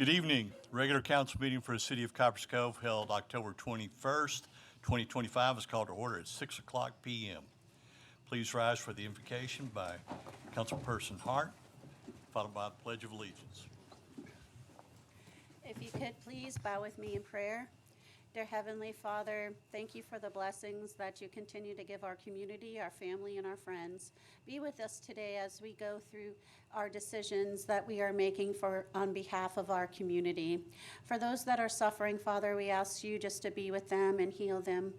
Good evening. Regular council meeting for the City of Copperas Cove held October 21st, 2025 is called to order at 6 o'clock p.m. Please rise for the invocation by Councilperson Hart, followed by the Pledge of Allegiance. If you could please bow with me in prayer. Dear Heavenly Father, thank you for the blessings that you continue to give our community, our family, and our friends. Be with us today as we go through our decisions that we are making on behalf of our community. For those that are suffering, Father, we ask you just to be with them and heal them,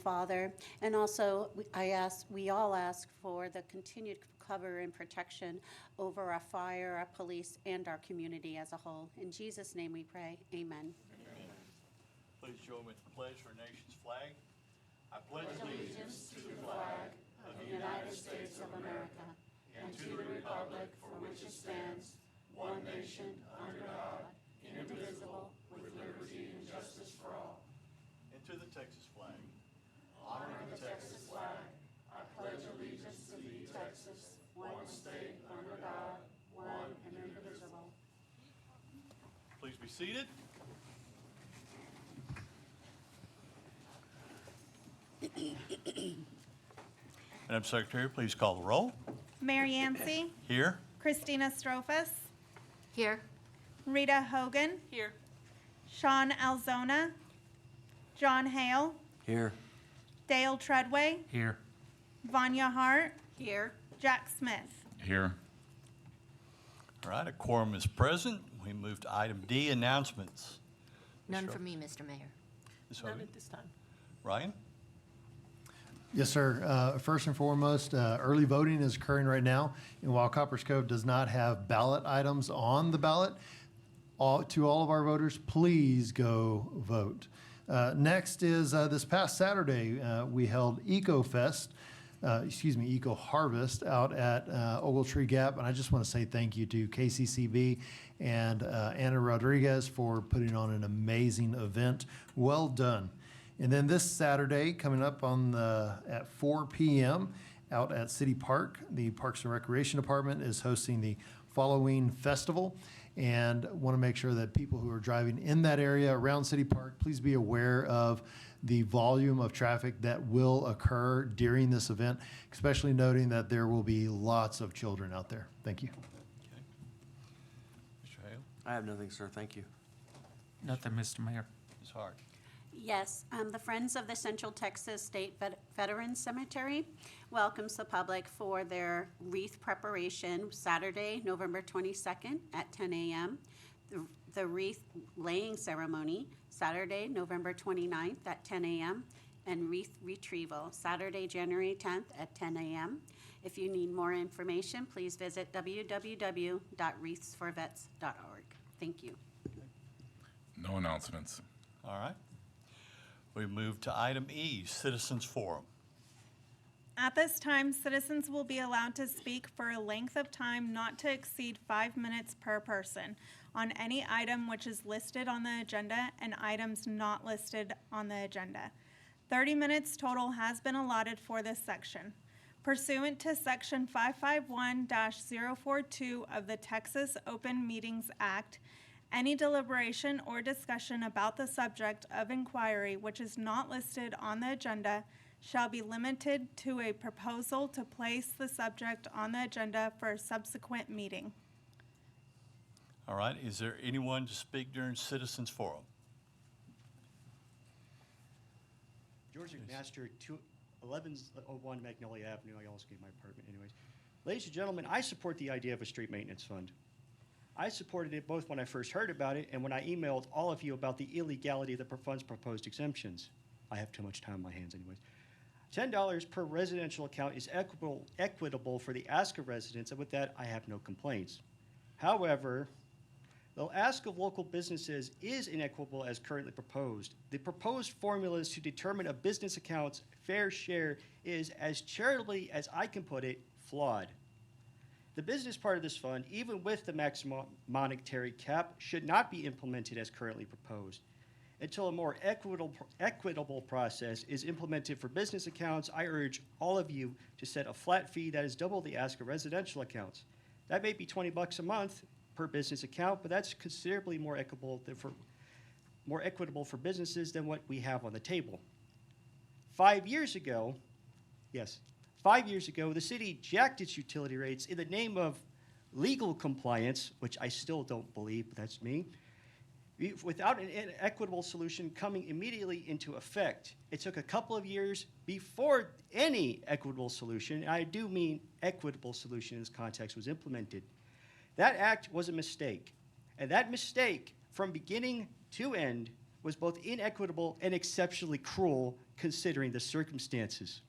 Father. And also, we all ask for the continued cover and protection over our fire, our police, and our community as a whole. In Jesus' name we pray, amen. Please join me with the pledge for our nation's flag. I pledge allegiance to the flag of the United States of America and to the republic for which it stands, one nation, under God, indivisible, with liberty and justice for all. And to the Texas flag. Honor the Texas flag. I pledge allegiance to thee, Texas, one state, under God, one and indivisible. Please be seated. Madam Secretary, please call the roll. Mayor Yancey, Here. Christina Strophus, Here. Rita Hogan, Here. Sean Alzona, John Hale, Here. Dale Treadway, Here. Vanya Hart, Here. Jack Smith. Here. All right, a quorum is present. We move to item D, announcements. None Sure. for me, Mr. Mayor. Ms. None Hogan? at this time. Ryan? Yes, sir. First and foremost, early voting is occurring right now. And while Copperas Cove does not have ballot items on the ballot, to all of our voters, please go vote. Next is this past Saturday, we held Eco Harvest out at Ogletree Gap. And I just want to say thank you to KCCB and Anna Rodriguez for putting on an amazing event. Well done. And then this Saturday, coming up at 4 p.m. out at City Park, the Parks and Recreation Department is hosting the Following Festival, and want to make sure that people who are driving in that area around City Park, please be aware of the volume of traffic that will occur during this event, especially noting that there will be lots of children out there. Thank you. Okay. Mr. Hale? I have nothing, sir. Thank you. Nothing, Mr. Mayor. Ms. Hart? Yes, the Friends of the Central Texas State Veterans Cemetery welcomes the public for their wreath preparation Saturday, November 22nd at 10 a.m. The wreath laying ceremony Saturday, November 29th at 10 a.m. and wreath retrieval Saturday, January 10th at 10 a.m. If you need more information, please visit www.wreathsforvets.org. Thank you. No announcements. All right. We move to item E, Citizens Forum. At this time, citizens will be allowed to speak for a length of time not to exceed 5 minutes per person on any item which is listed on the agenda and items not listed on the agenda. 30 minutes total has been allotted for this section. Pursuant to Section 551-042 of the Texas Open Meetings Act, any deliberation or discussion about the subject of inquiry which is not listed on the agenda shall be limited to a proposal to place the subject on the agenda for a subsequent meeting. All right, is there anyone to speak during Citizens Forum? George McMaster, 1101 Magnolia Avenue. I almost gave my apartment anyways. Ladies and gentlemen, I support the idea of a street maintenance fund. I supported it both when I first heard about it and when I emailed all of you about the illegality of the fund's proposed exemptions. I have too much time on my hands anyways. $10 per residential account is equitable for the ASCA residents, and with that, I have no complaints. However, the ask of local businesses is inequitable as currently proposed. The proposed formulas to determine a business account's fair share is, as charitably as I can put it, flawed. The business part of this fund, even with the maximum monetary cap, should not be implemented as currently proposed. Until a more equitable process is implemented for business accounts, I urge all of you to set a flat fee that is double the ask of residential accounts. That may be $20 a month, per business account, but that's considerably more equitable for businesses than what we have on the table. 5 years ago, yes, 5 years ago, the city jacked its utility rates in the name of legal compliance, which I still don't believe, but that's me, without an equitable solution coming immediately into effect. It took a couple of years before any equitable solution, and I do mean equitable solution in this context, was implemented. That act was a mistake, and that mistake, from beginning to end, was both inequitable and exceptionally cruel considering the circumstances.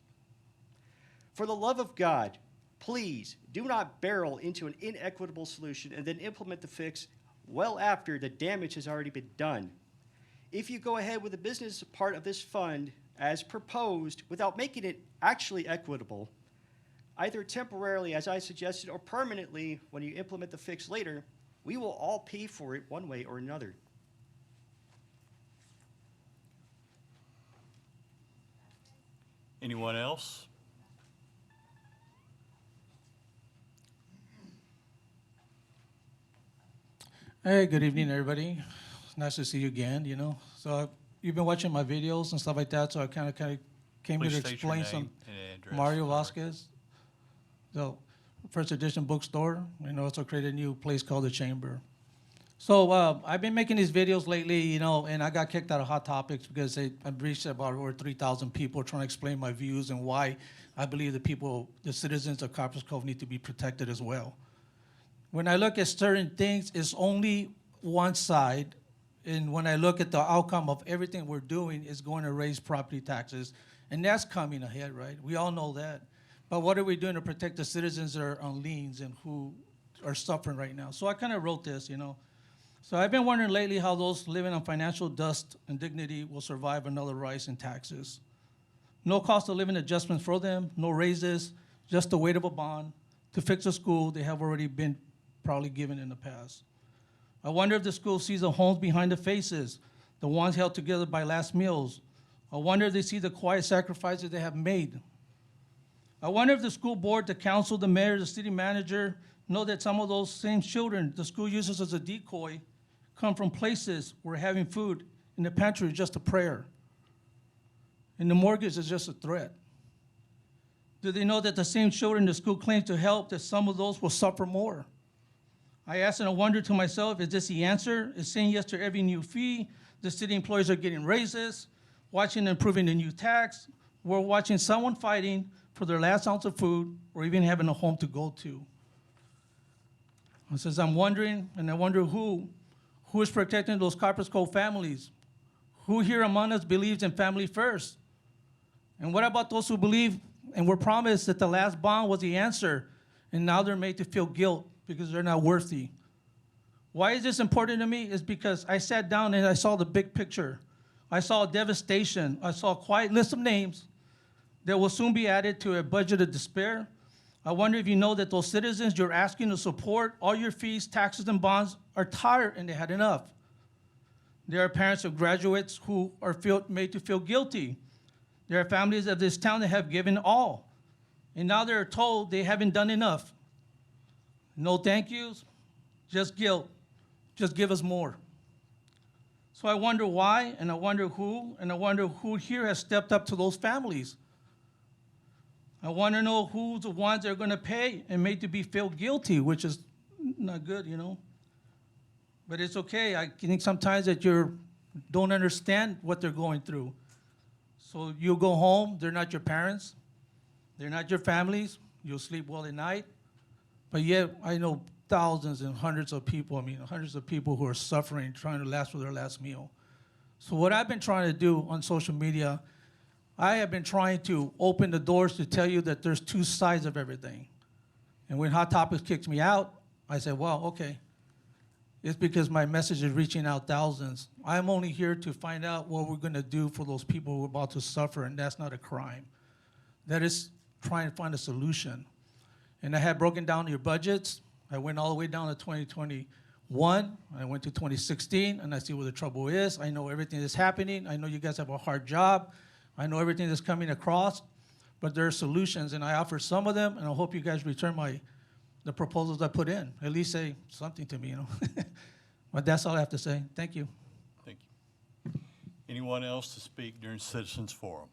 For the love of God, please do not barrel into an inequitable solution and then implement the fix well after the damage has already been done. If you go ahead with the business part of this fund as proposed without making it actually equitable, either temporarily, as I suggested, or permanently when you implement the fix later, we will all pay for it one way or another. Anyone else? Hey, good evening, everybody. It's nice to see you again, you know. So you've been watching my videos and stuff like that, so I kind of came here Please to state your explain name some. and address Mario for- Vasquez. So, First Edition Bookstore, and also created a new place called The Chamber. So I've been making these videos lately, you know, and I got kicked out of Hot Topics because I've reached about over 3,000 people trying to explain my views and why I believe the citizens of Copperas Cove need to be protected as well. When I look at certain things, it's only one side. And when I look at the outcome of everything we're doing, is going to raise property taxes. And that's coming ahead, right? We all know that. But what are we doing to protect the citizens that are on liens and who are suffering right now? So I kind of wrote this, you know. So I've been wondering lately how those living on financial dust and dignity will survive another rise in taxes. No cost of living adjustments for them, no raises, just the weight of a bond to fix a school they have already been probably given in the past. I wonder if the school sees the homes behind the faces, the ones held together by last meals. I wonder if they see the quiet sacrifices they have made. I wonder if the school board, the council, the mayor, the city manager know that some of those same children the school uses as a decoy come from places where having food in the pantry is just a prayer and the mortgage is just a threat. Do they know that the same children the school claims to help, that some of those will suffer more? I asked and I wondered to myself, is this the answer? Is saying yes to every new fee? The city employees are getting raises, watching and approving the new tax. We're watching someone fighting for their last ounce of food or even having a home to go to. I says, I'm wondering, and I wonder who is protecting those Copperas Cove families? Who here among us believes in family first? And what about those who believe and were promised that the last bond was the answer, and now they're made to feel guilt because they're not worthy? Why is this important to me? Is because I sat down and I saw the big picture. I saw devastation. I saw a quiet list of names that will soon be added to a budget of despair. I wonder if you know that those citizens you're asking to support all your fees, taxes, and bonds are tired and they had enough. There are parents of graduates who are made to feel guilty. There are families of this town that have given all, and now they're told they haven't done enough. No thank yous, just guilt. Just give us more. So I wonder why, and I wonder who here has stepped up to those families. I want to know who's the ones that are going to pay and made to be feel guilty, which is not good, you know. But it's okay. I think sometimes that you don't understand what they're going through. So you go home, they're not your parents, they're not your families, you'll sleep well at night. But yet, I know thousands and hundreds of people who are suffering, trying to last for their last meal. So what I've been trying to do on social media, I have been trying to open the doors to tell you that there's two sides of everything. And when Hot Topics kicked me out, I said, well, okay. It's because my message is reaching out thousands. I'm only here to find out what we're going to do for those people who are about to suffer, and that's not a crime. That is trying to find a solution. And I had broken down your budgets. I went all the way down to 2021. I went to 2016, and I see where the trouble is. I know everything that's happening. I know you guys have a hard job. I know everything that's coming across, but there are solutions, and I offer some of them, and I hope you guys return my the proposals I put in. At least say something to me, you know. But that's all I have to say. Thank you. Thank you. Anyone else to speak during Citizens Forum?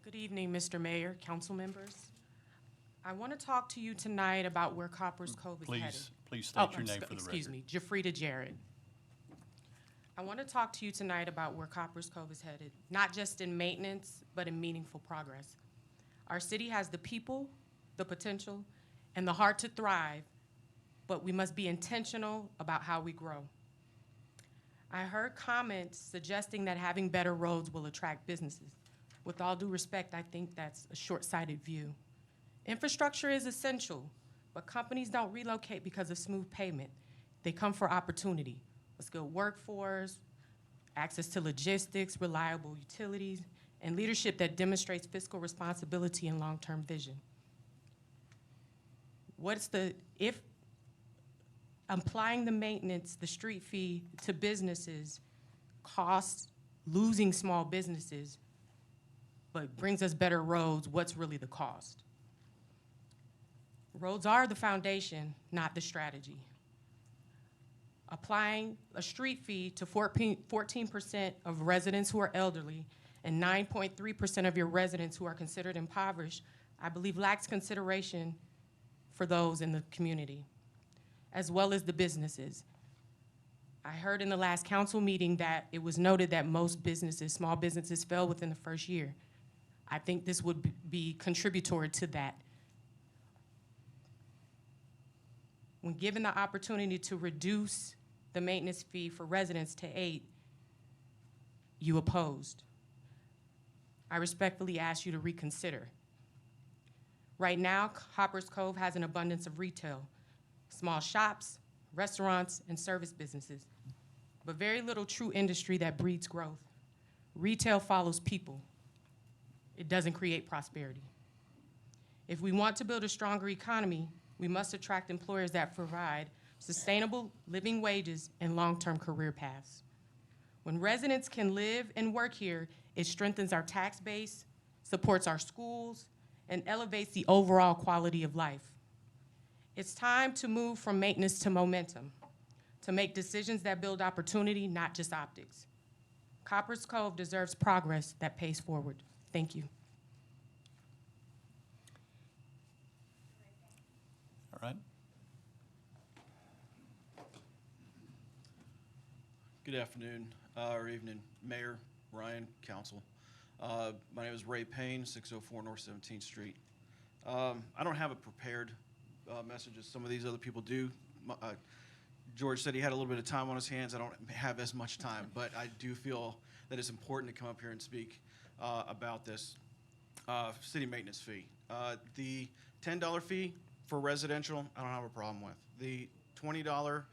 Good evening, Mr. Mayor, council members. I want to talk to you tonight about where Copper's Cove is headed. Please Oh, state your name for the record. Excuse me, Jafrida Jarrett. I want to talk to you tonight about where Copper's Cove is headed, not just in maintenance, but in meaningful progress. Our city has the people, the potential, and the heart to thrive, but we must be intentional about how we grow. I heard comments suggesting that having better roads will attract businesses. With all due respect, I think that's a short-sighted view. Infrastructure is essential, but companies don't relocate because of smooth pavement. They come for opportunity, a skilled workforce, access to logistics, reliable utilities, and leadership that demonstrates fiscal responsibility and long-term vision. If applying the maintenance, the street fee to businesses costs losing small businesses, but brings us better roads, what's really the cost? Roads are the foundation, not the strategy. Applying a street fee to 14% of residents who are elderly and 9.3% of your residents who are considered impoverished, I believe lacks consideration for those in the community, as well as the businesses. I heard in the last council meeting that it was noted that most businesses, small businesses, fail within the first year. I think this would be contributory to that. When given the opportunity to reduce the maintenance fee for residents to 8, you opposed. I respectfully ask you to reconsider. Right now, Copper's Cove has an abundance of retail, small shops, restaurants, and service businesses, but very little true industry that breeds growth. Retail follows people. It doesn't create prosperity. If we want to build a stronger economy, we must attract employers that provide sustainable living wages and long-term career paths. When residents can live and work here, it strengthens our tax base, supports our schools, and elevates the overall quality of life. It's time to move from maintenance to momentum, to make decisions that build opportunity, not just optics. Copper's Cove deserves progress that pays forward. Thank you. All right. Good afternoon, or evening, Mayor, Ryan, Council. My name is Ray Payne, 604 North 17th Street. I don't have a prepared message as some of these other people do. George said he had a little bit of time on his hands. I don't have as much time, but I do feel that it's important to come up here and speak about this city maintenance fee. The $10 fee for residential, I don't have a problem with. The $20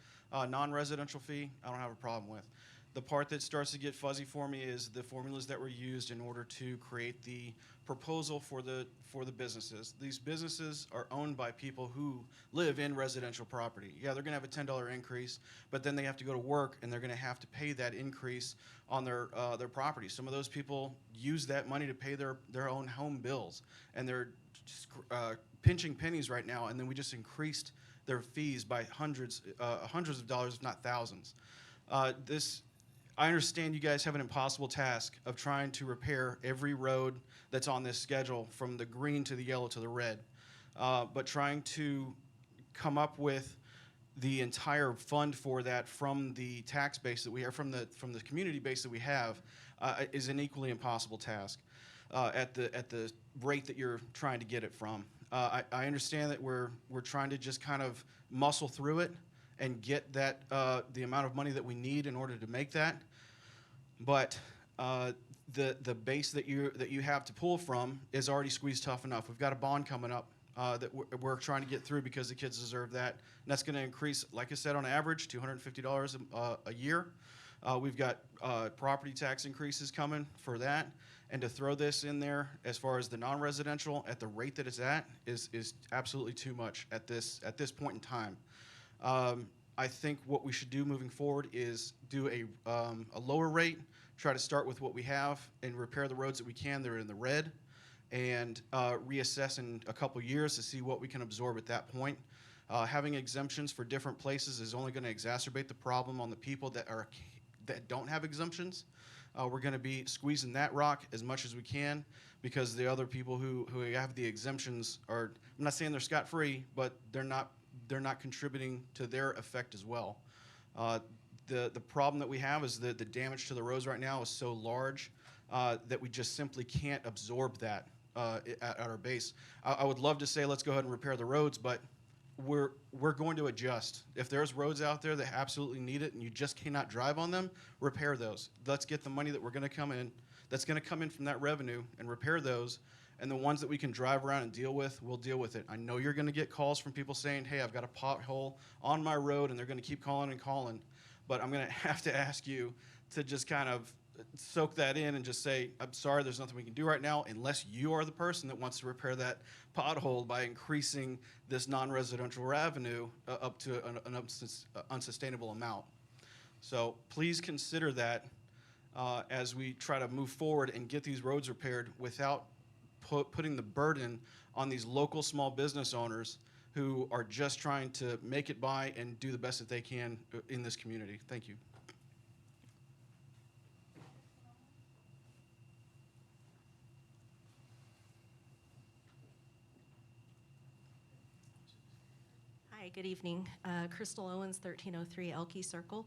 non-residential fee, I don't have a problem with. The part that starts to get fuzzy for me is the formulas that were used in order to create the proposal for the businesses. These businesses are owned by people who live in residential property. Yeah, they're gonna have a $10 increase, but then they have to go to work and they're gonna have to pay that increase on their property. Some of those people use that money to pay their own home bills, and they're just, pinching pennies right now, and then we just increased their fees by hundreds of dollars, if not thousands. I understand you guys have an impossible task of trying to repair every road that's on this schedule from the green to the yellow to the red, but trying to come up with the entire fund for that from the tax base that we have, from the community base that we have, is an equally impossible task at the rate that you're trying to get it from. I understand that we're trying to just kind of muscle through it and get that the amount of money that we need in order to make that. But the base that you have to pull from is already squeezed tough enough. We've got a bond coming up that we're trying to get through because the kids deserve that. And that's going to increase, like I said, on average, $250 a year. We've got property tax increases coming for that. And to throw this in there as far as the non-residential at the rate that it's at is absolutely too much at this point in time. I think what we should do moving forward is do a lower rate, try to start with what we have and repair the roads that we can that are in the red, and reassess in a couple years to see what we can absorb at that point. Having exemptions for different places is only going to exacerbate the problem on the people that don't have exemptions. We're going to be squeezing that rock as much as we can because the other people who have the exemptions are, I'm not saying they're scot-free, but they're not contributing to their effect as well. The problem that we have is that the damage to the roads right now is so large that we just simply can't absorb that at our base. I would love to say let's go ahead and repair the roads, but we're going to adjust. If there's roads out there that absolutely need it and you just cannot drive on them, repair those. Let's get the money that we're going to come in, that's going to come in from that revenue and repair those. And the ones that we can drive around and deal with, we'll deal with it. I know you're going to get calls from people saying, hey, I've got a pothole on my road, and they're going to keep calling and calling. But I'm going to have to ask you to just kind of soak that in and just say, I'm sorry, there's nothing we can do right now unless you are the person that wants to repair that pothole by increasing this non-residential revenue up to an unsustainable amount. So please consider that as we try to move forward and get these roads repaired without putting the burden on these local small business owners who are just trying to make it by and do the best that they can in this community. Thank you. Hi, good evening. Crystal Owens, 1303 Elkey Circle.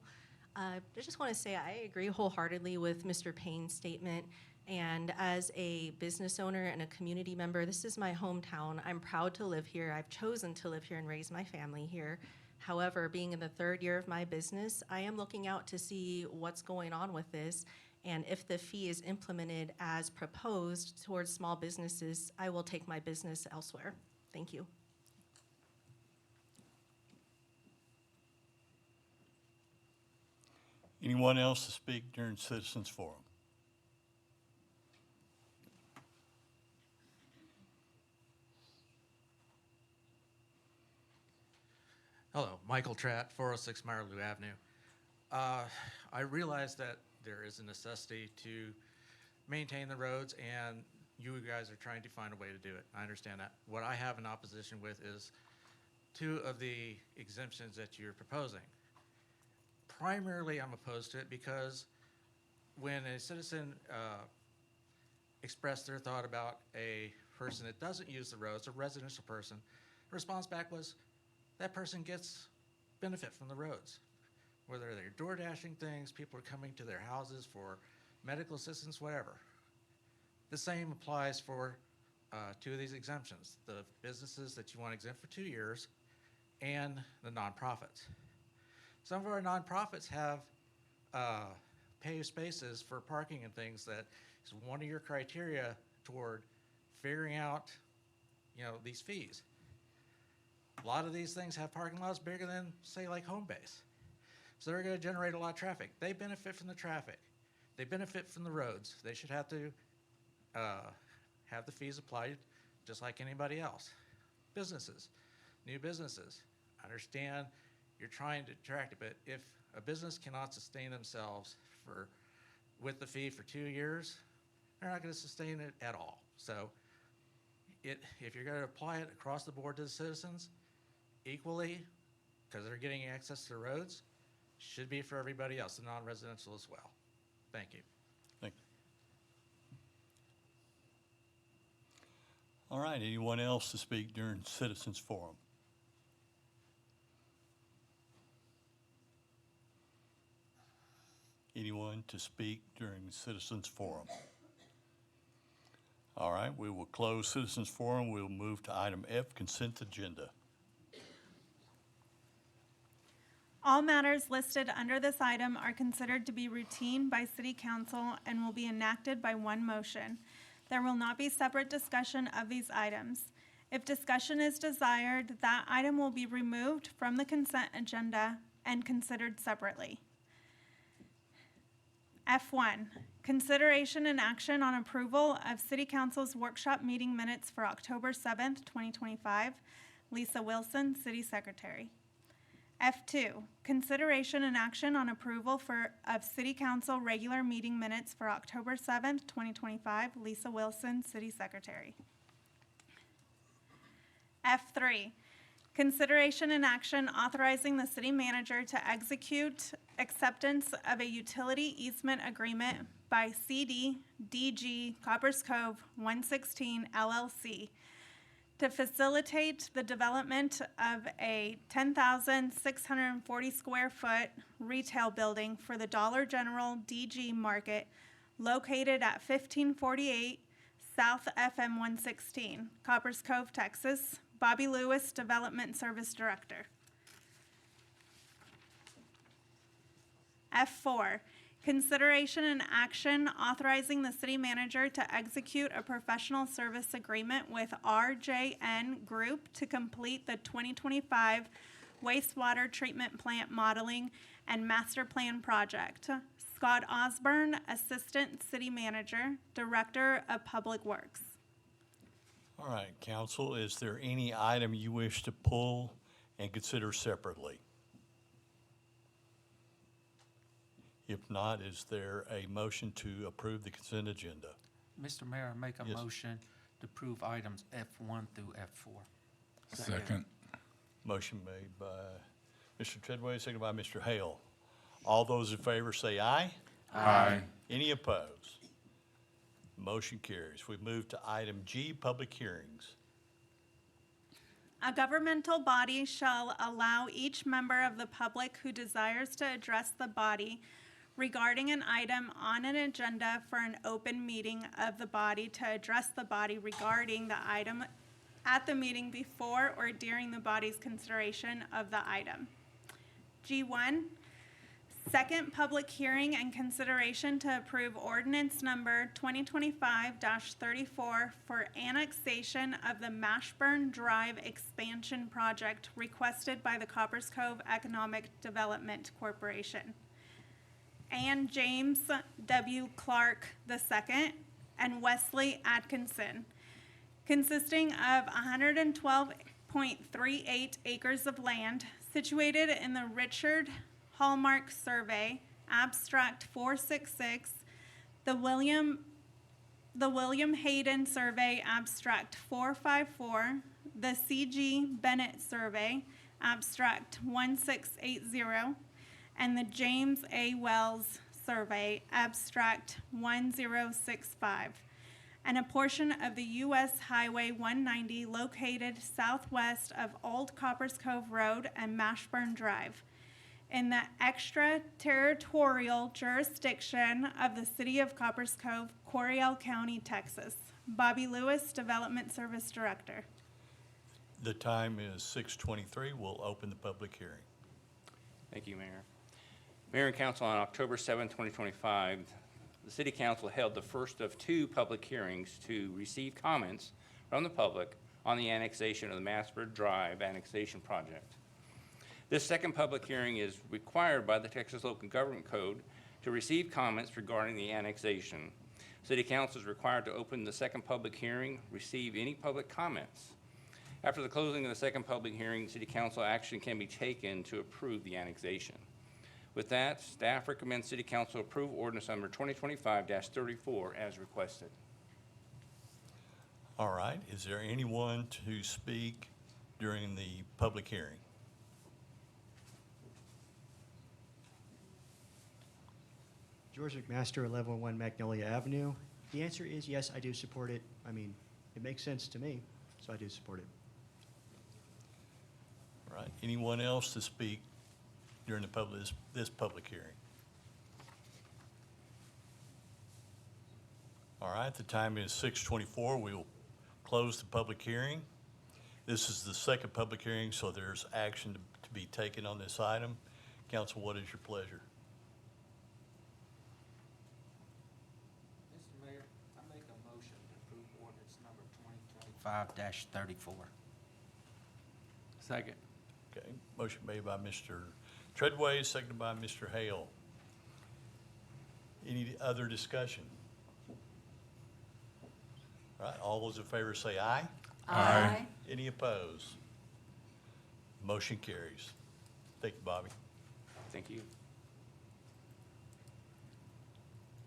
I just want to say I agree wholeheartedly with Mr. Payne's statement. And as a business owner and a community member, this is my hometown. I'm proud to live here. I've chosen to live here and raise my family here. However, being in the third year of my business, I am looking out to see what's going on with this. And if the fee is implemented as proposed towards small businesses, I will take my business elsewhere. Thank you. Anyone else to speak during Citizens Forum? Hello, Michael Tratt, 406 Marlou Avenue. I realize that there is a necessity to maintain the roads, and you guys are trying to find a way to do it. I understand that. What I have an opposition with is two of the exemptions that you're proposing. Primarily, I'm opposed to it because when a citizen expressed their thought about a person that doesn't use the roads, a residential person, the response back was, that person gets benefit from the roads. Whether they're door dashing things, people are coming to their houses for medical assistance, whatever. The same applies for two of these exemptions, the businesses that you want exempt for 2 years and the nonprofits. Some of our nonprofits have paved spaces for parking and things that is one of your criteria toward figuring out, these fees. A lot of these things have parking lots bigger than, say, like Homebase. So they're going to generate a lot of traffic. They benefit from the traffic. They benefit from the roads. They should have to have the fees applied just like anybody else. Businesses, new businesses. I understand you're trying to attract it, but if a business cannot sustain themselves with the fee for 2 years, they're not going to sustain it at all. So if you're going to apply it across the board to the citizens, equally, because they're getting access to the roads, should be for everybody else, the non-residential as well. Thank you. Thank you. All right, anyone else to speak during Citizens Forum? Anyone to speak during Citizens Forum? All right, we will close Citizens Forum. We'll move to item F, consent agenda. All matters listed under this item are considered to be routine by City Council and will be enacted by one motion. There will not be separate discussion of these items. If discussion is desired, that item will be removed from the consent agenda and considered separately. F1, consideration and action on approval of City Council's workshop meeting minutes for October 7th, 2025. Lisa Wilson, City Secretary. F2, consideration and action on approval of City Council regular meeting minutes for October 7th, 2025. Lisa Wilson, City Secretary. F3, consideration and action authorizing the city manager to execute acceptance of a utility easement agreement by CDDG Coppers Cove 116 LLC to facilitate the development of a 10,640 square foot retail building for the Dollar General DG Market located at 1548 South FM 116, Coppers Cove, Texas. Bobby Lewis, Development Service Director. F4, consideration and action authorizing the city manager to execute a professional service agreement with RJN Group to complete the 2025 wastewater treatment plant modeling and master plan project. Scott Osborne, Assistant City Manager, Director of Public Works. All right, council, is there any item you wish to pull and consider separately? If not, is there a motion to approve the consent agenda? Mr. Mayor, I make a Yes. motion to approve items F1 through F4. Second. Motion made by Mr. Treadway, seconded by Mr. Hale. All those in favor say aye. Aye. Any opposed? Motion carries. We move to item G, public hearings. A governmental body shall allow each member of the public who desires to address the body regarding an item on an agenda for an open meeting of the body to address the body regarding the item at the meeting before or during the body's consideration of the item. G1, second public hearing and consideration to approve ordinance number 2025-34 for annexation of the Mashburn Drive expansion project requested by the Coppers Cove Economic Development Corporation. And James W. Clark II and Wesley Atkinson, consisting of 112.38 acres of land situated in the Richard Hallmark Survey, Abstract 466, the William Hayden Survey, Abstract 454, the C.G. Bennett Survey, Abstract 1680, and the James A. Wells Survey, Abstract 1065, and a portion of the U.S. Highway 190 located southwest of Old Coppers Cove Road and Mashburn Drive, in the extraterritorial jurisdiction of the City of Coppers Cove, Coryell County, Texas. Bobby Lewis, Development Service Director. The time is 6:23. We'll open the public hearing. Thank you, Mayor. Mayor and Council, on October 7, 2025, the City Council held the first of two public hearings to receive comments from the public on the annexation of the Mashburn Drive annexation project. This second public hearing is required by the Texas Local Government Code to receive comments regarding the annexation. City Council is required to open the second public hearing, receive any public comments. After the closing of the second public hearing, City Council action can be taken to approve the annexation. With that, staff recommends City Council approve ordinance number 2025-34 as requested. All right, is there anyone to speak during the public hearing? George McMaster, 1101 Magnolia Avenue. The answer is yes, I do support it. I mean, it makes sense to me, so I do support it. All right, anyone else to speak during the this public hearing? All right, the time is 6:24. We will close the public hearing. This is the second public hearing, so there's action to be taken on this item. Council, what is your pleasure? Mr. Mayor, I make a motion to approve ordinance number 2025-34. Second. Okay, motion made by Mr. Treadway, seconded by Mr. Hale. Any other discussion? All right, all those in favor say aye. Aye. Any opposed? Motion carries. Thank you, Bobby. Thank you.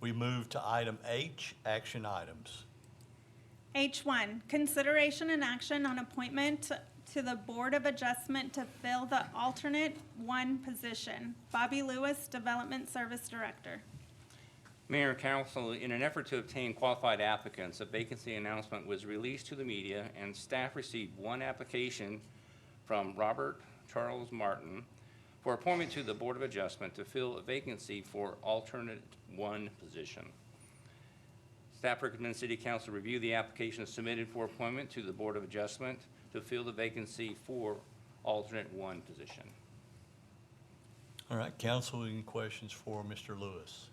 We move to item H, action items. H1, consideration and action on appointment to the Board of Adjustment to fill the alternate one position. Bobby Lewis, Development Service Director. Mayor and council, in an effort to obtain qualified applicants, a vacancy announcement was released to the media, and staff received one application from Robert Charles Martin for appointment to the Board of Adjustment to fill a vacancy for alternate one position. Staff recommends City Council review the application submitted for appointment to the Board of Adjustment to fill the vacancy for alternate one position. All right, council, any questions for Mr. Lewis?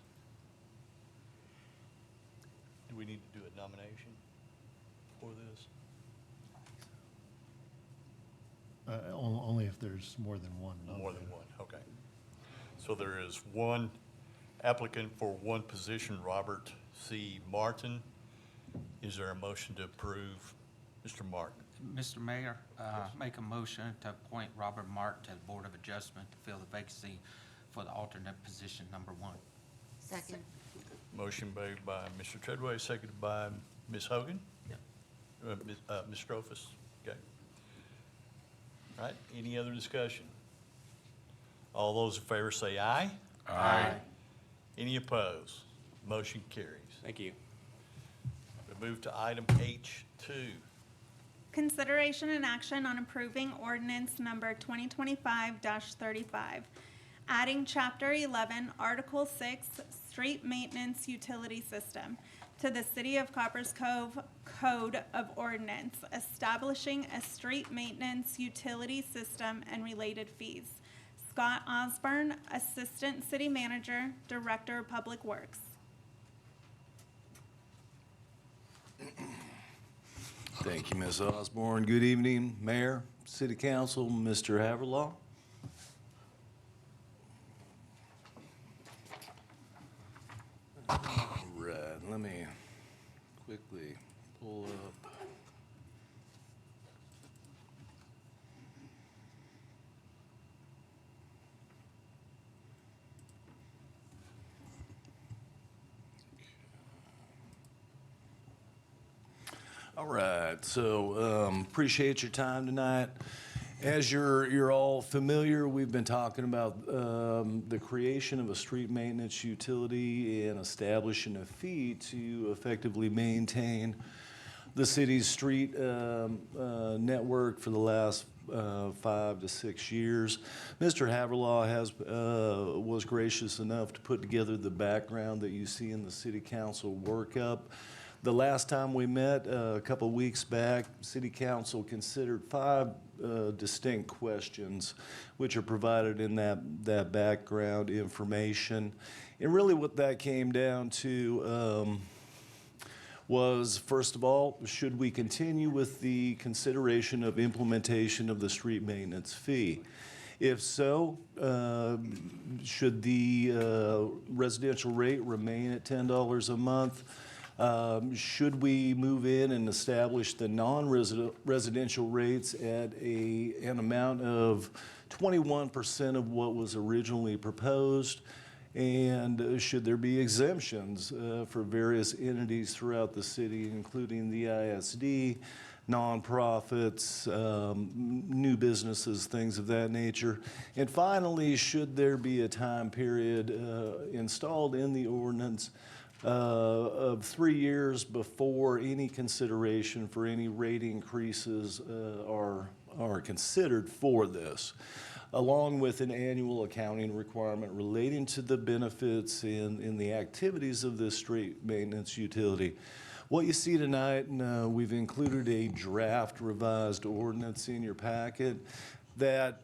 Do we need to do a nomination for this? Only if there's more than one. More than one, okay. So there is one applicant for one position, Robert C. Martin. Is there a motion to approve Mr. Martin? Mr. Mayor, make a motion to appoint Robert Martin to the Board of Adjustment to fill the vacancy for the alternate position number 1. Second. Motion made by Mr. Treadway, seconded by Ms. Hogan? Ms. Strophus, okay. All right, any other discussion? All those in favor say aye. Aye. Any opposed? Motion carries. Thank you. We move to item H2. Consideration and action on approving ordinance number 2025-35, adding Chapter 11, Article 6, Street Maintenance Utility System to the City of Coppers Cove Code of Ordinance, establishing a street maintenance utility system and related fees. Scott Osborne, Assistant City Manager, Director of Public Works. Thank you, Ms. Osborne. Good evening, Mayor, City Council, Mr. Haverlaw. All right, let me quickly pull up. All right, so appreciate your time tonight. As you're all familiar, we've been talking about the creation of a street maintenance utility and establishing a fee to effectively maintain the city's street network for the last 5 to 6 years. Mr. Haverlaw was gracious enough to put together the background that you see in the City Council workup. The last time we met, a couple of weeks back, City Council considered 5 distinct questions, which are provided in that background information. And really what that came down to was, first of all, should we continue with the consideration of implementation of the street maintenance fee? If so, should the residential rate remain at $10 a month? Should we move in and establish the non-residential rates at an amount of 21% of what was originally proposed? And should there be exemptions for various entities throughout the city, including the ISD, nonprofits, new businesses, things of that nature? And finally, should there be a time period installed in the ordinance of 3 years before any consideration for any rate increases are considered for this, along with an annual accounting requirement relating to the benefits in the activities of this street maintenance utility. What you see tonight, we've included a draft revised ordinance in your packet that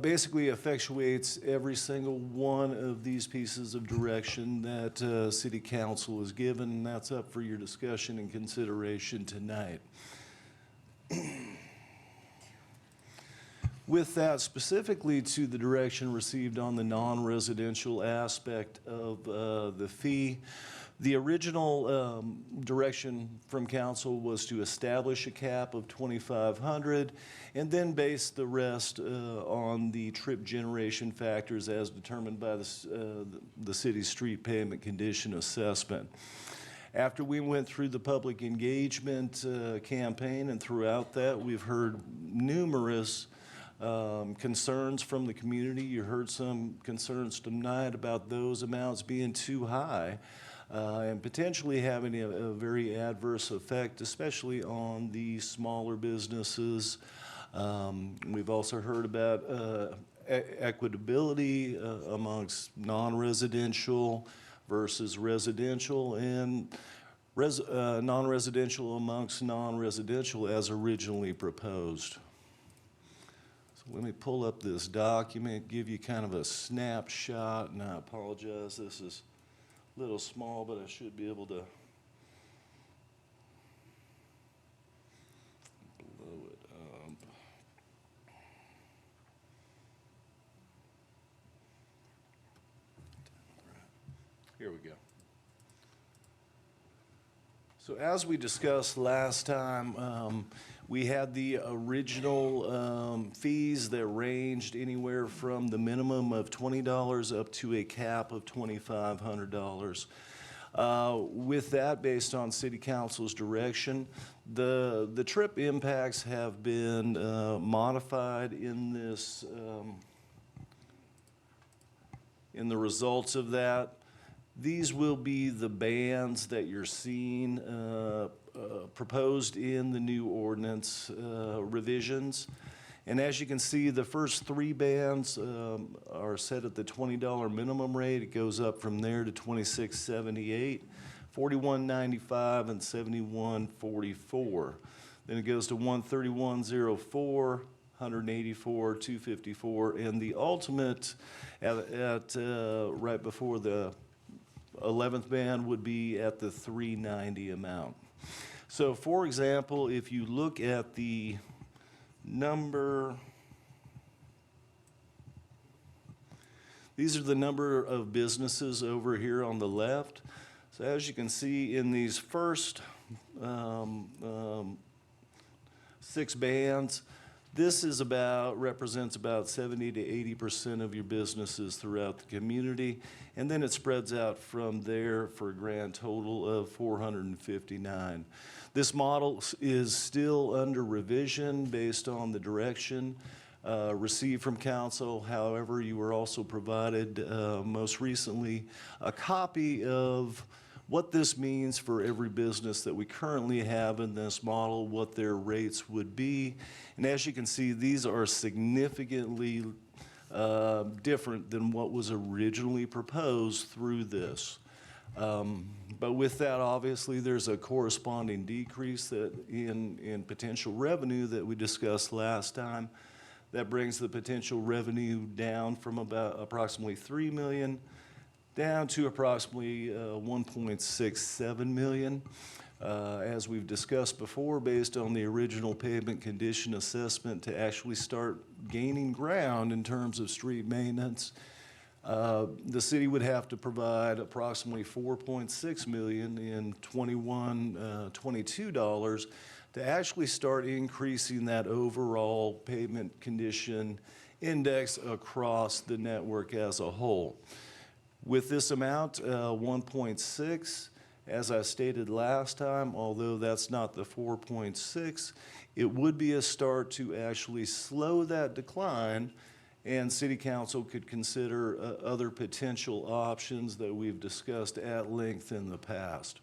basically effectuates every single one of these pieces of direction that City Council has given, and that's up for your discussion and consideration tonight. With that, specifically to the direction received on the non-residential aspect of the fee, The original direction from council was to establish a cap of 2,500 and then base the rest on the trip generation factors as determined by the city's street pavement condition assessment. After we went through the public engagement campaign, and throughout that, we've heard numerous concerns from the community. You heard some concerns tonight about those amounts being too high and potentially having a very adverse effect, especially on the smaller businesses. We've also heard about equitability amongst non-residential versus residential, and non-residential amongst non-residential as originally proposed. So let me pull up this document, give you kind of a snapshot, and I apologize, this is a little small, but I should be able to blow it up. Here we go. So as we discussed last time, we had the original fees that ranged anywhere from the minimum of $20 up to a cap of $2,500. With that, based on City Council's direction, the trip impacts have been modified in this, in the results of that. These will be the bands that you're seeing proposed in the new ordinance revisions. And as you can see, the first three bands are set at the $20 minimum rate. It goes up from there to $26.78, $41.95, and $71.44. Then it goes to $131.04, $184, $254, and the ultimate at right before the 11th band would be at the $390 amount. So for example, if you look at the number, these are the number of businesses over here on the left. So as you can see in these first 6 bands, this is represents about 70 to 80% of your businesses throughout the community, and then it spreads out from there for a grand total of 459. This model is still under revision based on the direction received from council. However, you were also provided most recently a copy of what this means for every business that we currently have in this model, what their rates would be. And as you can see, these are significantly different than what was originally proposed through this. But with that, obviously, there's a corresponding decrease that in potential revenue that we discussed last time. That brings the potential revenue down from about approximately $3 million down to approximately $1.67 million. As we've discussed before, based on the original pavement condition assessment to actually start gaining ground in terms of street maintenance, the city would have to provide approximately $4.6 million in $22 to actually start increasing that overall pavement condition index across the network as a whole. With this amount, 1.6, as I stated last time, although that's not the 4.6, it would be a start to actually slow that decline, and City Council could consider other potential options that we've discussed at length in the past.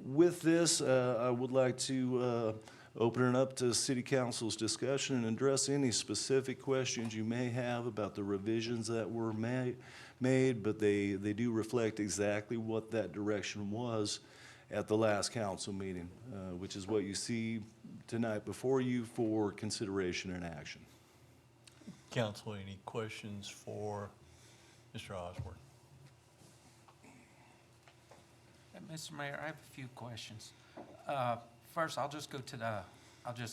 With this, I would like to open it up to City Council's discussion and address any specific questions you may have about the revisions that were made, but they do reflect exactly what that direction was at the last council meeting, which is what you see tonight before you for consideration and action. Council, any questions for Mr. Osborne? Mr. Mayor, I have a few questions. First, I'll just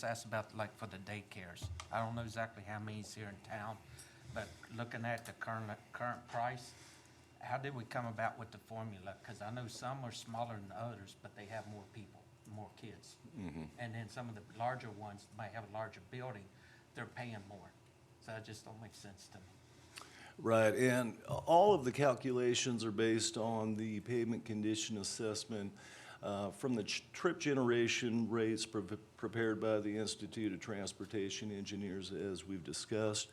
ask about for the daycares. I don't know exactly how many's here in town, but looking at the current price, how did we come about with the formula? Because I know some are smaller than others, but they have more people, more kids. And then some of the larger ones might have a larger building, they're paying more. So that just don't make sense to me. Right, and all of the calculations are based on the pavement condition assessment from the trip generation rates prepared by the Institute of Transportation Engineers, as we've discussed.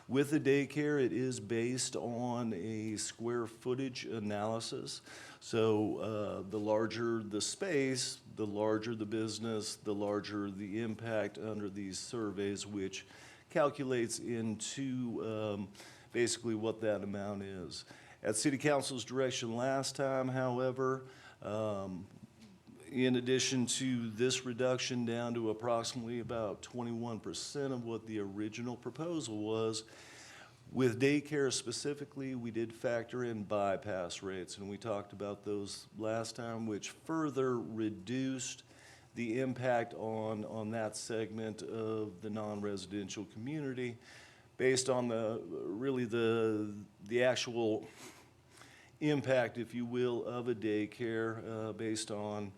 With the daycare, it is based on a square footage analysis. So the larger the space, the larger the business, the larger the impact under these surveys, which calculates into basically what that amount is. At City Council's direction last time, however, in addition to this reduction down to approximately about 21% of what the original proposal was, with daycare specifically, we did factor in bypass rates, and we talked about those last time, which further reduced the impact on that segment of the non-residential community based on the actual impact, if you will, of a daycare based on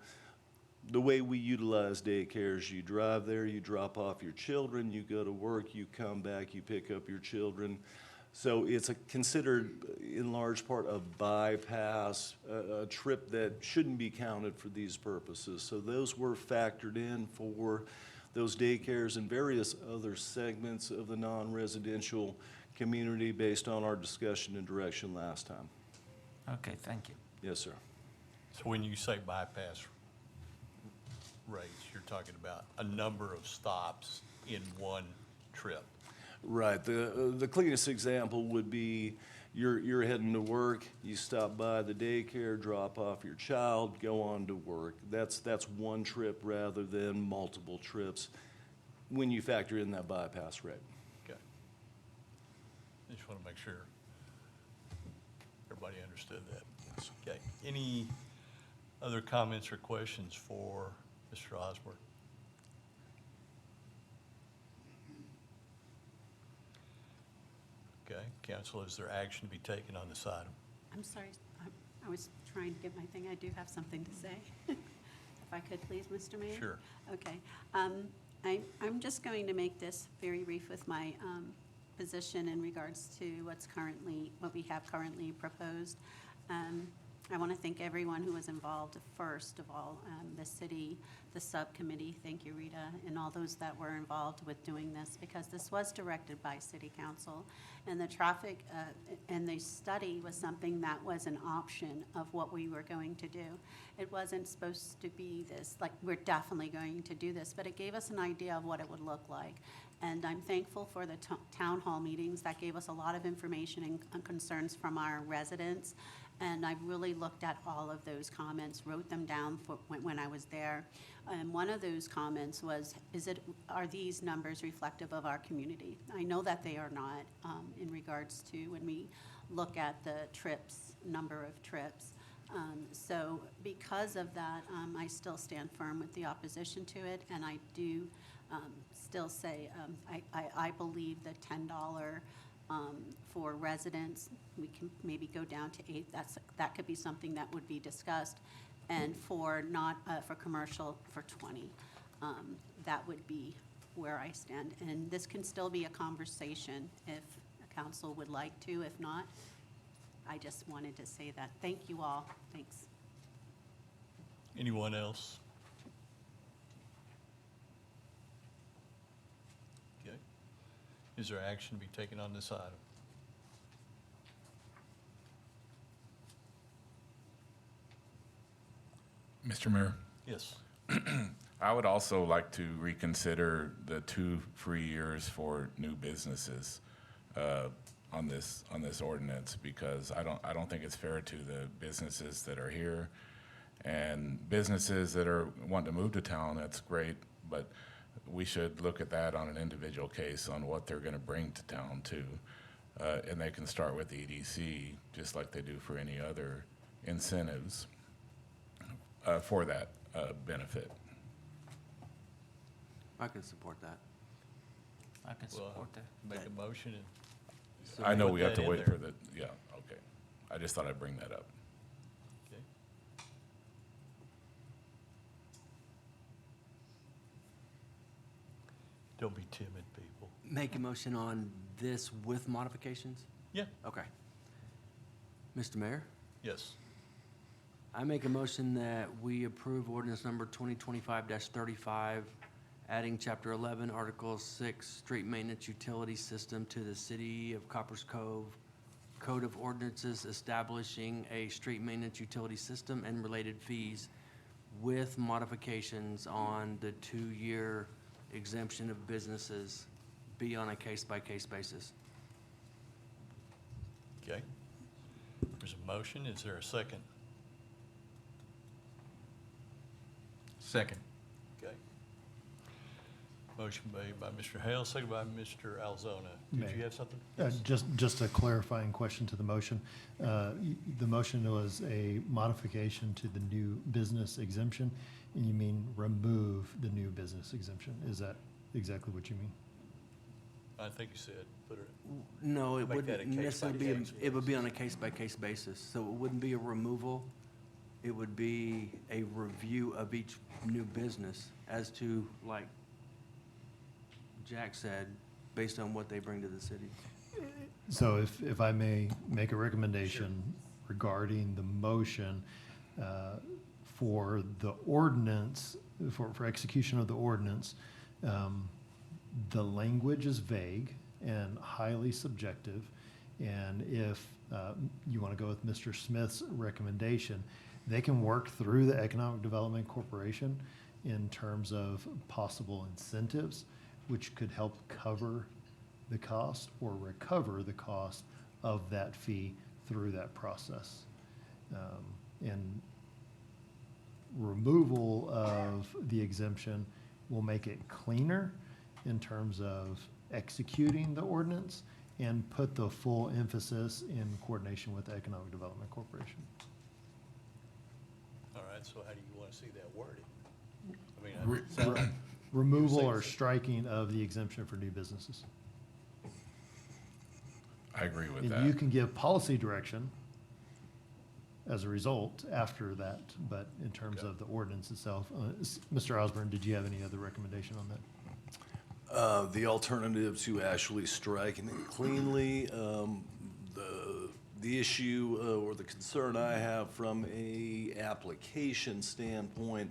the way we utilize daycares. You drive there, you drop off your children, you go to work, you come back, you pick up your children. So it's considered in large part a bypass, a trip that shouldn't be counted for these purposes. So those were factored in for those daycares and various other segments of the non-residential community based on our discussion and direction last time. Okay, thank you. Yes, sir. So when you say bypass rates, you're talking about a number of stops in one trip. Right. The cleanest example would be you're heading to work, you stop by the daycare, drop off your child, go on to work. That's one trip rather than multiple trips when you factor in that bypass rate. Okay. I just want to make sure everybody understood that. Okay. Any other comments or questions for Mr. Osborne? Okay, council, is there action to be taken on this item? I'm sorry, I was trying to get my thing. I do have something to say. If I could, please, Mr. Mayor? Sure. Okay. I'm just going to make this very brief with my position in regards to what we have currently proposed. I want to thank everyone who was involved, first of all, the city, the subcommittee, thank you, Rita, and all those that were involved with doing this, because this was directed by City Council. And the traffic and the study was something that was an option of what we were going to do. It wasn't supposed to be this, like, we're definitely going to do this, but it gave us an idea of what it would look like. And I'm thankful for the town hall meetings that gave us a lot of information and concerns from our residents. And I really looked at all of those comments, wrote them down for when I was there. And one of those comments was, are these numbers reflective of our community? I know that they are not in regards to when we look at the trips, number of trips. So because of that, I still stand firm with the opposition to it, and I do still say I believe the $10 for residents, we can maybe go down to 8. That could be something that would be discussed, and for commercial, for 20. That would be where I stand, and this can still be a conversation if the council would like to. If not, I just wanted to say that. Thank you all. Thanks. Anyone else? Okay. Is there action to be taken on this item? Mr. Mayor, Yes. I would also like to reconsider the 2 free years for new businesses on this ordinance, because I don't think it's fair to the businesses that are here, and businesses that are wanting to move to town. That's great, but we should look at that on an individual case on what they're going to bring to town too, and they can start with the EDC just like they do for any other incentives for that benefit. I can support that. I can support that. Make a motion and. I know put we have that to in wait there. for the, yeah, okay. I just thought I'd bring that up. Okay. Don't be timid, people. Make a motion on this with modifications? Yeah. Okay. Mr. Mayor, Yes. I make a motion that we approve ordinance number 2025-35, adding Chapter 11, Article 6, Street Maintenance Utility System to the City of Coppers Cove Code of Ordinances establishing a street maintenance utility system and related fees with modifications on the 2-year exemption of businesses be on a case-by-case basis. Okay. There's a motion. Is there a second? Second. Okay. Motion made by Mr. Hale, seconded by Mr. Alzona. Did May- you have something? Just a clarifying question to the motion. The motion was a modification to the new business exemption, and you mean remove the new business exemption. Is that exactly what you mean? I think you said, put it, No, it Make that a wouldn't necessarily be, case-by-case it would be on a case-by-case basis. So it wouldn't be a removal, it would be a review of each new business as to, like Jack said, based on what they bring to the city. So if I may make a recommendation regarding the motion for the ordinance, for execution of the ordinance, the language is vague and highly subjective. And if you want to go with Mr. Smith's recommendation, they can work through the Economic Development Corporation in terms of possible incentives, which could help cover the cost or recover the cost of that fee through that process. And removal of the exemption will make it cleaner in terms of executing the ordinance and put the full emphasis in coordination with the Economic Development Corporation. all right, so how do you want to see that worded? I mean, I sound like Removal You're or saying- striking of the exemption for new businesses. I agree with And you that. can give policy direction as a result after that, but in terms Okay. of the ordinance itself, Mr. Osborne, did you have any other recommendation on that? The alternative to actually striking it cleanly, the issue or the concern I have from a application standpoint,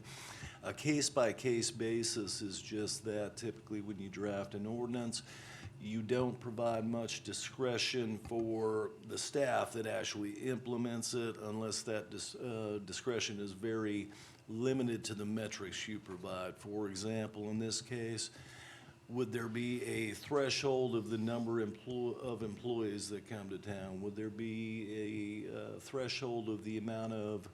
a case-by-case basis is just that typically when you draft an ordinance, you don't provide much discretion for the staff that actually implements it unless that discretion is very limited to the metrics you provide. For example, in this case, would there be a threshold of the number of employees that come to town? Would there be a threshold of the amount of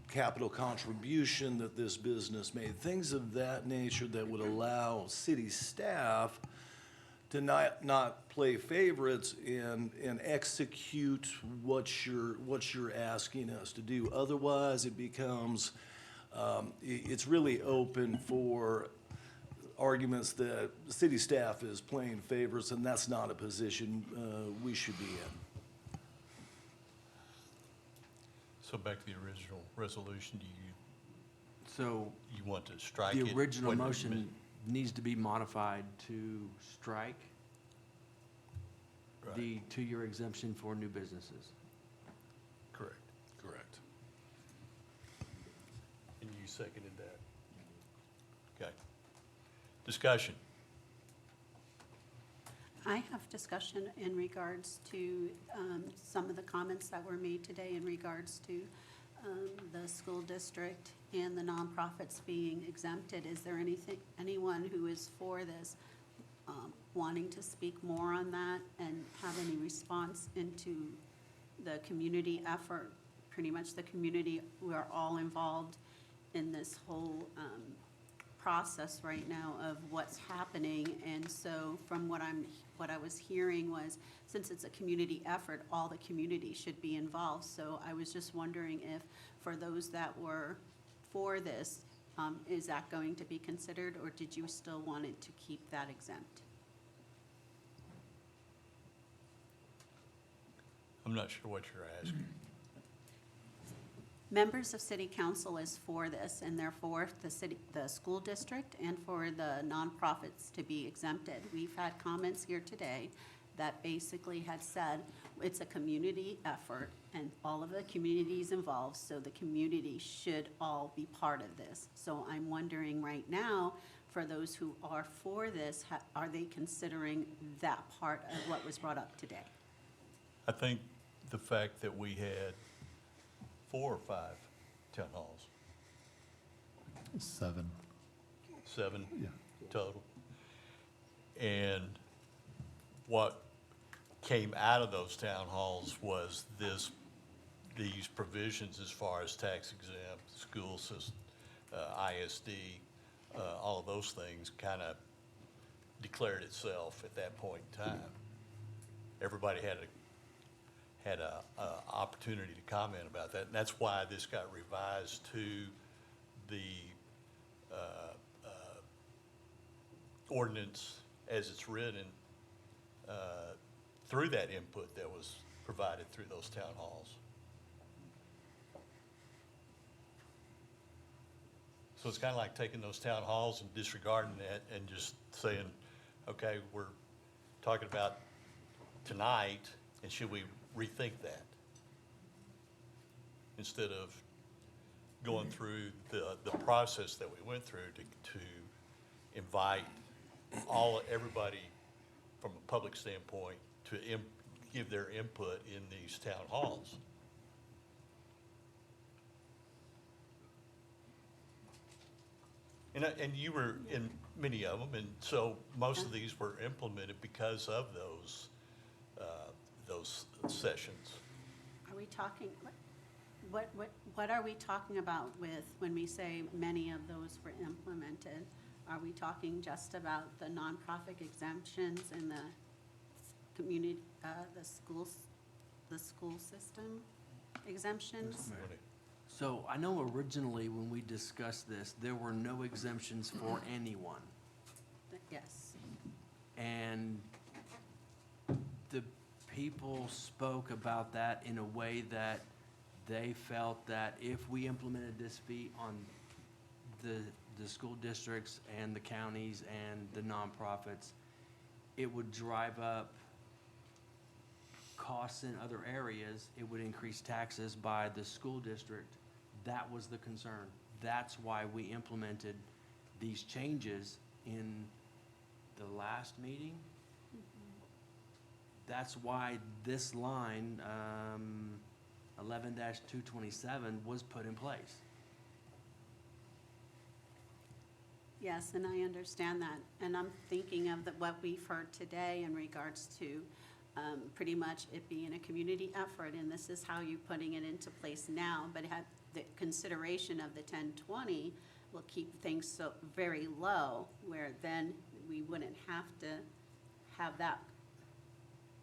capital contribution that this business made? Things of that nature that would allow city staff to not play favorites and execute what you're asking us to do. Otherwise, it becomes it's really open for arguments that city staff is playing favorites, and that's not a position we should be in. So back to the original resolution, So you want to strike it? the original What- motion needs to be modified to strike Right. the 2-year exemption for new businesses. Correct. Correct. And you seconded that? Okay. Discussion. I have discussion in regards to some of the comments that were made today in regards to the school district and the nonprofits being exempted. Is there anyone who is for this wanting to speak more on that and have any response into the community effort? Pretty much the community, we are all involved in this whole process right now of what's happening. And so from what I was hearing was, since it's a community effort, all the community should be involved. So I was just wondering if, for those that were for this, is that going to be considered, or did you still want it to keep that exempt? I'm not sure what you're asking. Members of city council is for this, and they're for the school district and for the nonprofits to be exempted. We've had comments here today that basically had said it's a community effort and all of the communities involved, so the community should all be part of this. So I'm wondering right now, for those who are for this, are they considering that part of what was brought up today? I think the fact that we had 4 or 5 town halls, 7. 7 Yeah. total. And what came out of those town halls was these provisions as far as tax exempt, school system, ISD, all of those things kind of declared itself at that point in time. Everybody had a opportunity to comment about that, and that's why this got revised to the ordinance as it's written, through that input that was provided through those town halls. So it's kind of like taking those town halls and disregarding that and just saying, okay, we're talking about tonight, and should we rethink that? Instead of going through the process that we went through to invite everybody from a public standpoint to give their input in these town halls. And you were in many of them, and so most of these were implemented because of those sessions. Are we talking, what are we talking about with, when we say many of those were implemented? Are we talking just about the nonprofit exemptions and the community, the school system exemptions? So I know originally when we discussed this, there were no exemptions for anyone. Yes. And the people spoke about that in a way that they felt that if we implemented this fee on the school districts and the counties and the nonprofits, it would drive up costs in other areas. It would increase taxes by the school district. That was the concern. That's why we implemented these changes in the last meeting. That's why this line, 11-227 was put in place. Yes, and I understand that. And I'm thinking of what we've heard today in regards to pretty much it being a community effort, and this is how you're putting it into place now, but it had the consideration of the 1020 will keep things so very low, where then we wouldn't have to have that.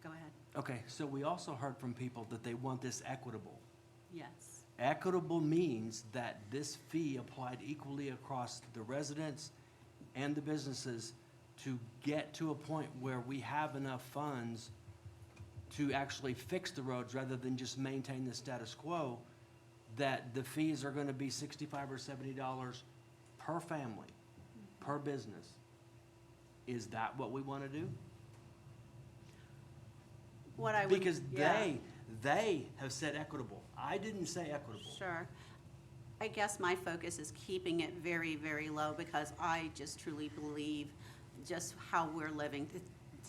Go ahead. Okay, so we also heard from people that they want this equitable. Yes. Equitable means that this fee applied equally across the residents and the businesses to get to a point where we have enough funds to actually fix the roads rather than just maintain the status quo, that the fees are gonna be $65 or $70 per family, per business. Is that what we wanna do? What I would, Because yeah. they have said equitable. I didn't say equitable. Sure. I guess my focus is keeping it very, very low, because I just truly believe just how we're living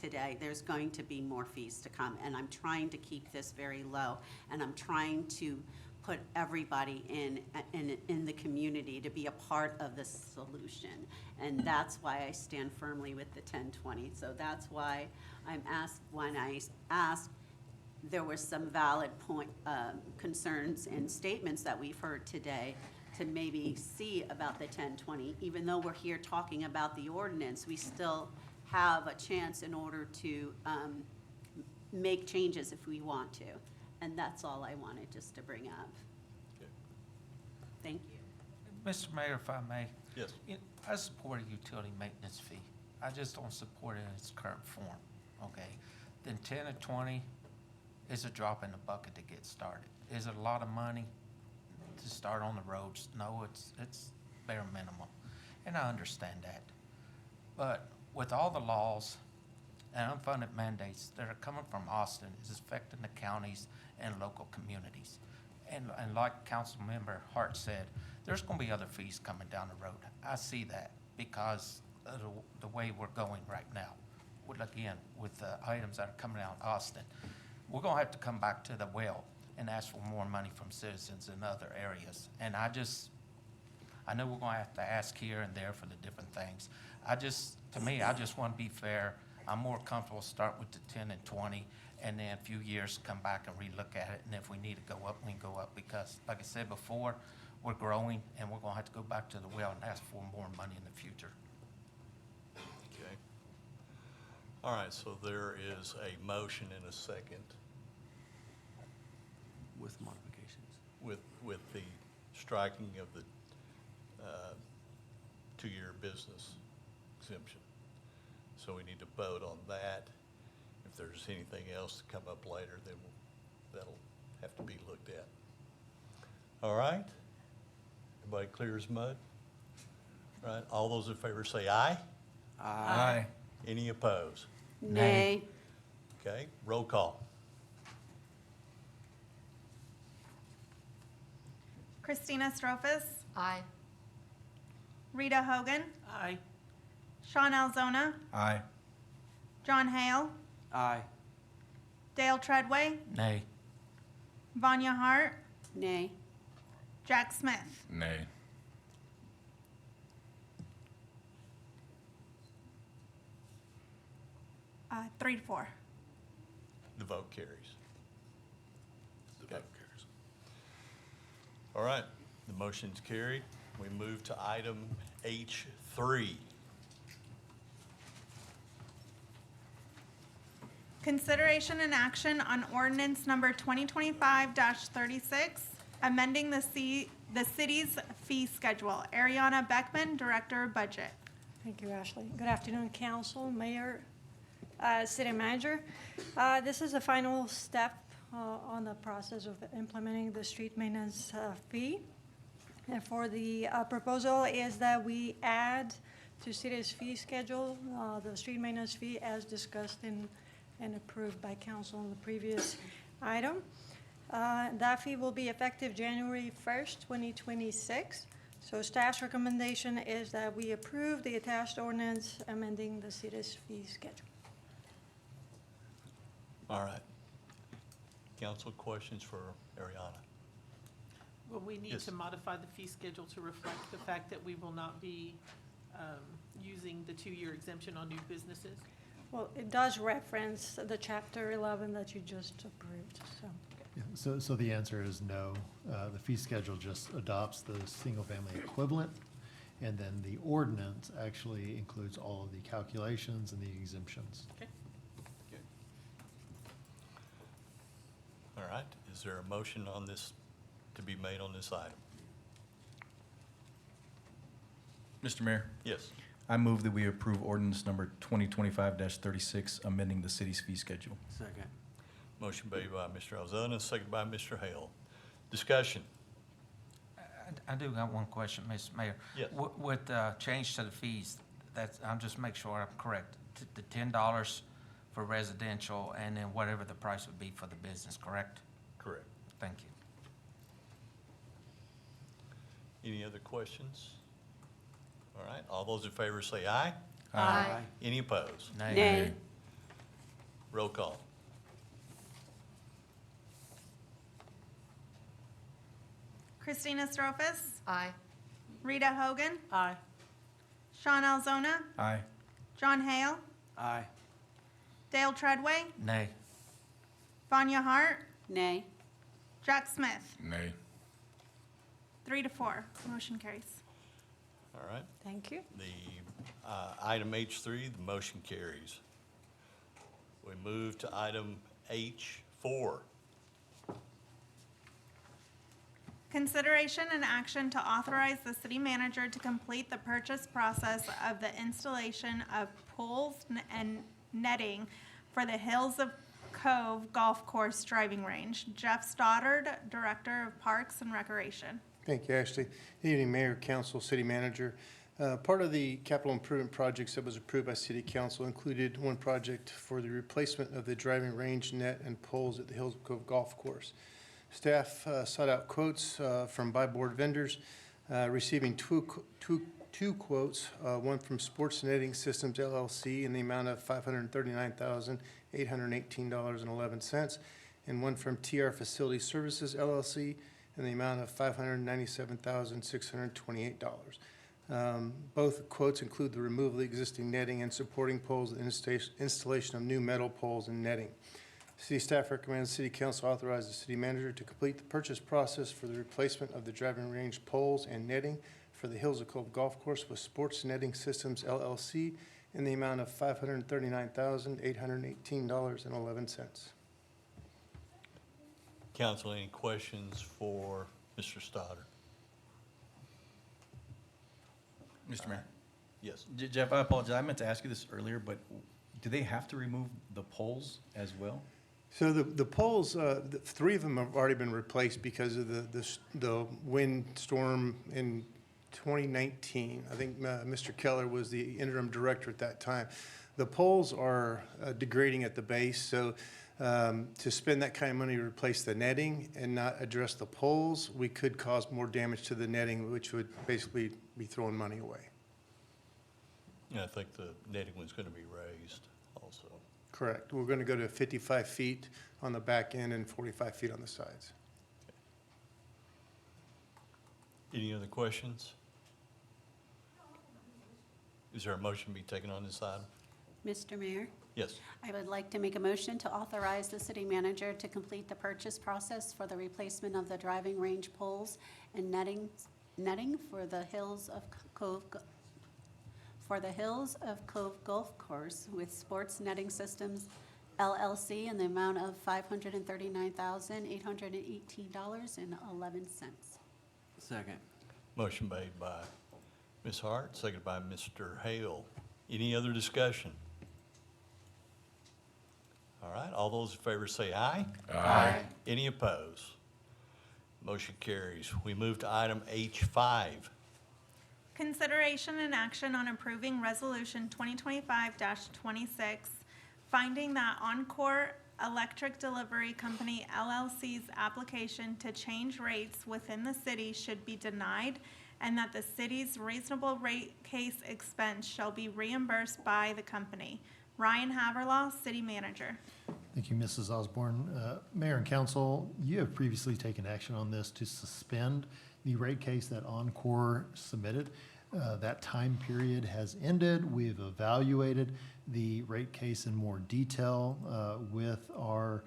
today, there's going to be more fees to come, and I'm trying to keep this very low, and I'm trying to put everybody in the community to be a part of the solution, and that's why I stand firmly with the 1020. So that's why I'm asked, when I asked, there were some valid concerns and statements that we've heard today to maybe see about the 1020. Even though we're here talking about the ordinance, we still have a chance in order to make changes if we want to. And that's all I wanted just to bring up. Okay. Thank you. Mr. Mayor, if I may. Yes. I support a utility maintenance fee. I just don't support it in its current form, okay? Then 10 or 20, is a drop in the bucket to get started. Is it a lot of money to start on the roads? No, it's bare minimum, and I understand that. But with all the laws and unfunded mandates that are coming from Austin, is affecting the counties and local communities. And like Councilmember Hart said, there's gonna be other fees coming down the road. I see that because of the way we're going right now. With the items that are coming out of Austin, we're gonna have to come back to the well and ask for more money from citizens in other areas. And I know we're gonna have to ask here and there for the different things. To me, I just wanna be fair. I'm more comfortable starting with the 10 and 20, and then a few years come back and relook at it. And if we need to go up, we can go up, because like I said before, we're growing and we're gonna have to go back to the well and ask for more money in the future. Okay. All right, so there is a motion and a second With modifications. with the striking of the 2-year business exemption. So we need to vote on that. If there's anything else to come up later, then that'll have to be looked at. All right? Everybody clear as mud? All right, all those in favor say aye. Aye. Any opposed? Nay. Okay, roll call. Christina Strophus, Aye. Rita Hogan, Aye. Sean Alzona, Aye. John Hale, Aye. Dale Treadway, Nay. Vanya Hart, Nay. Jack Smith. Nay. Uh, 3-4. The vote carries. The vote carries. All right, the motion's carried. We move to item H3. Consideration and action on ordinance number 2025-36, amending the city's fee schedule. Ariana Beckman, Director of Budget. Thank you, Ashley. Good afternoon, council, mayor, city manager. This is the final step on the process of implementing the street maintenance fee. And for the proposal is that we add to city's fee schedule the street maintenance fee as discussed and approved by council in the previous item. That fee will be effective January 1st, 2026. So staff's recommendation is that we approve the attached ordinance amending the city's fee schedule. All right. Council, questions for Ariana? Well, we need Yes. to modify the fee schedule to reflect the fact that we will not be using the 2-year exemption on new businesses. Well, it does reference the chapter 11 that you just approved, so. Yeah, so the answer is no. The fee schedule just adopts the single-family equivalent, and then the ordinance actually includes all of the calculations and the exemptions. Okay. Okay. All right, is there a motion on this, to be made on this item? Mr. Mayor, Yes. I move that we approve ordinance number 2025-36, amending the city's fee schedule. Second. Motion made by Mr. Alzona, seconded by Mr. Hale. Discussion. I do got one question, Mr. Mayor. Yes. With change to the fees, I'm just make sure I'm correct. The $10 for residential and then whatever the price would be for the business, correct? Correct. Thank you. Any other questions? All right, all those in favor say aye. Aye. Any opposed? Nay. Roll call. Christina Strophus, Aye. Rita Hogan, Aye. Sean Alzona, Aye. John Hale, Aye. Dale Treadway, Nay. Vanya Hart, Nay. Jack Smith. Nay. 3-4. Motion carries. All right, Thank you. the item H3, the motion carries. We move to item H4. Consideration and action to authorize the city manager to complete the purchase process of the installation of poles and netting for the Hills of Cove Golf Course Driving Range. Jeff Stoddard, Director of Parks and Recreation. Thank you, Ashley. Good evening, Mayor, Council, City Manager. Part of the capital improvement projects that was approved by City Council included one project for the replacement of the driving range net and poles at the Hills Cove Golf Course. Staff sought out quotes from by-board vendors, receiving two quotes, one from Sports Netting Systems LLC in the amount of $539,818.11, and one from TR Facility Services LLC in the amount of $597,628. Both quotes include the removal of existing netting and supporting poles and installation of new metal poles and netting. City staff recommends City Council authorize the City Manager to complete the purchase process for the replacement of the driving range poles and netting for the Hills of Cove Golf Course with Sports Netting Systems LLC in the amount of $539,818.11. Council, any questions for Mr. Stoddard? Mr. Mayor. Yes. Jeff, I apologize. I meant to ask you this earlier, but do they have to remove the poles as well? So the poles, three of them have already been replaced because of the windstorm in 2019. I think Mr. Keller was the interim director at that time. The poles are degrading at the base, so to spend that kind of money to replace the netting and not address the poles, we could cause more damage to the netting, which would basically be throwing money away. And I think the netting was going to be raised also. Correct. We're going to go to 55 feet on the back end and 45 feet on the sides. Any other questions? Is there a motion to be taken on this item? Mr. Mayor, Yes. I would like to make a motion to authorize the city manager to complete the purchase process for the replacement of the driving range poles and netting for the Hills of Cove Golf Course with Sports Netting Systems LLC in the amount of $539,818.11. Second. Motion made by Ms. Hart, seconded by Mr. Hale. Any other discussion? All right, all those in favor say aye. Aye. Any opposed? Motion carries. We move to item H5. Consideration and action on approving Resolution 2025-26, finding that Encore Electric Delivery Company LLC's application to change rates within the city should be denied, and that the city's reasonable rate case expense shall be reimbursed by the company. Ryan Haverlaw, City Manager. Thank you, Mrs. Osborne. Mayor and Council, you have previously taken action on this to suspend the rate case that Encore submitted. That time period has ended. We've evaluated the rate case in more detail with our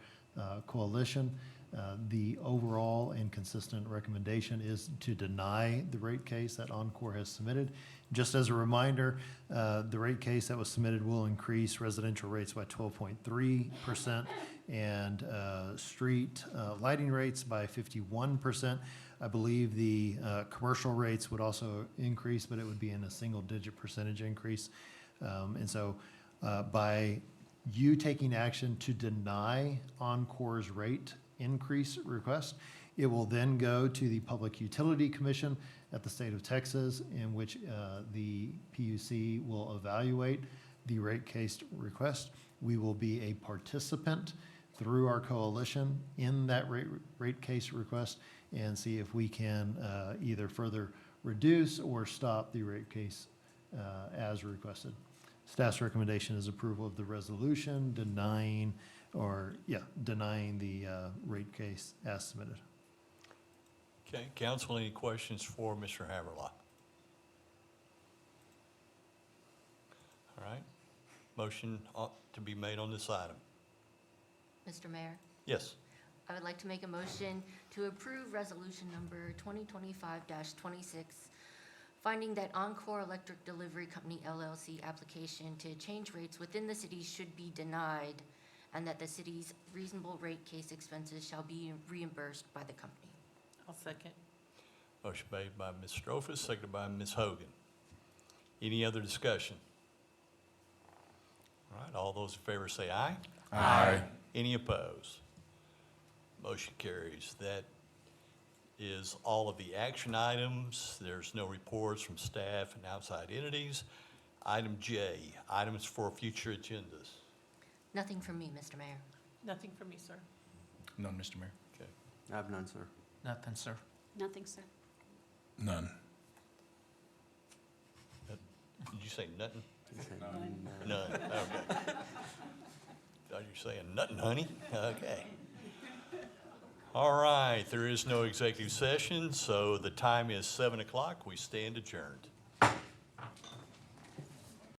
coalition. The overall and consistent recommendation is to deny the rate case that Encore has submitted. Just as a reminder, the rate case that was submitted will increase residential rates by 12.3% and street lighting rates by 51%. I believe the commercial rates would also increase, but it would be in a single-digit percentage increase. And so by you taking action to deny Encore's rate increase request, it will then go to the Public Utility Commission at the state of Texas, in which the PUC will evaluate the rate case request. We will be a participant through our coalition in that rate case request and see if we can either further reduce or stop the rate case as requested. Staff's recommendation is approval of the resolution denying the rate case as submitted. Okay, council, any questions for Mr. Haverlaw? All right, motion ought to be made on this item. Mr. Mayor, Yes. I would like to make a motion to approve resolution number 2025-26, finding that Encore Electric Delivery Company LLC application to change rates within the city should be denied, and that the city's reasonable rate case expenses shall be reimbursed by the company. I'll second. Motion made by Ms. Strophus, seconded by Ms. Hogan. Any other discussion? All right, all those in favor say aye. Aye. Any opposed? Motion carries. That is all of the action items. There's no reports from staff and outside entities. Item J, items for future agendas. Nothing from me, Mr. Mayor. Nothing from me, sir. None, Mr. Mayor. Okay. I have none, sir. Nothing, sir. Nothing, sir. None. Did you say nothing? None. None, okay. Thought you were saying nothing, honey. Okay. All right, there is no executive session, so the time is 7 o'clock. We stand adjourned.